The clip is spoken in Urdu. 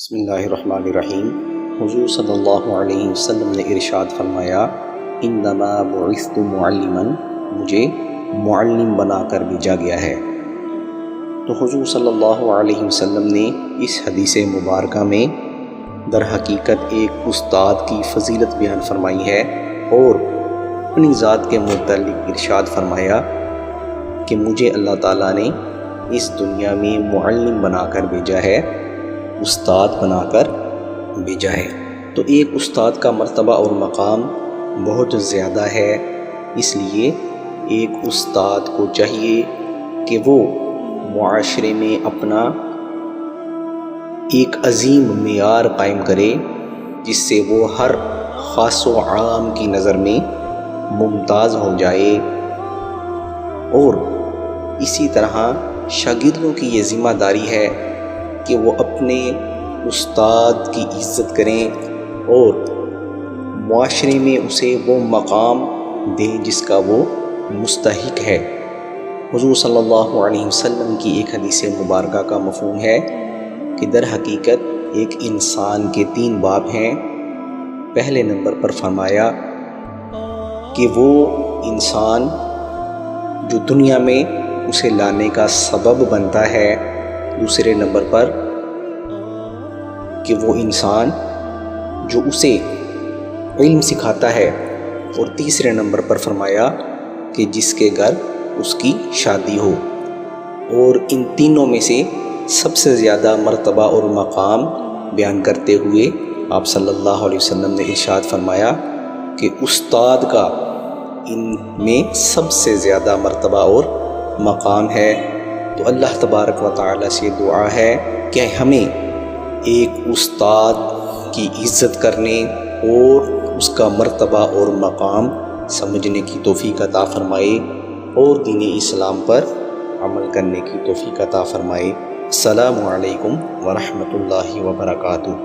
بسم اللہ الرحمن الرحیم۔ حضور صلی اللہ علیہ وسلم نے ارشاد فرمایا، انما بعثت معلما، مجھے معلم بنا کر بھیجا گیا ہے۔ تو حضور صلی اللہ علیہ وسلم نے اس حدیث مبارکہ میں در حقیقت ایک استاد کی فضیلت بیان فرمائی ہے اور اپنی ذات کے متعلق ارشاد فرمایا کہ مجھے اللہ تعالیٰ نے اس دنیا میں معلم بنا کر بھیجا ہے، استاد بنا کر بھیجا ہے۔ تو ایک استاد کا مرتبہ اور مقام بہت زیادہ ہے، اس لیے ایک استاد کو چاہیے کہ وہ معاشرے میں اپنا ایک عظیم معیار قائم کرے، جس سے وہ ہر خاص و عام کی نظر میں ممتاز ہو جائے، اور اسی طرح شاگردوں کی یہ ذمہ داری ہے کہ وہ اپنے استاد کی عزت کریں اور معاشرے میں اسے وہ مقام دیں جس کا وہ مستحق ہے۔ حضور صلی اللہ علیہ وسلم کی ایک حدیث مبارکہ کا مفہوم ہے کہ در حقیقت ایک انسان کے 3 باب ہیں۔ پہلے نمبر پر فرمایا کہ وہ انسان جو دنیا میں اسے لانے کا سبب بنتا ہے، دوسرے نمبر پر کہ وہ انسان جو اسے علم سکھاتا ہے، اور تیسرے نمبر پر فرمایا کہ جس کے گھر اس کی شادی ہو۔ اور ان تینوں میں سے سب سے زیادہ مرتبہ اور مقام بیان کرتے ہوئے آپ صلی اللہ علیہ وسلم نے ارشاد فرمایا کہ استاد کا ان میں سب سے زیادہ مرتبہ اور مقام ہے۔ تو اللہ تبارک و تعالی سے دعا ہے کہ ہمیں ایک استاد کی عزت کرنے اور اس کا مرتبہ اور مقام سمجھنے کی توفیق عطا فرمائے، اور دین اسلام پر عمل کرنے کی توفیق عطا فرمائے۔ السلام علیکم ورحمۃ اللہ وبرکاتہ۔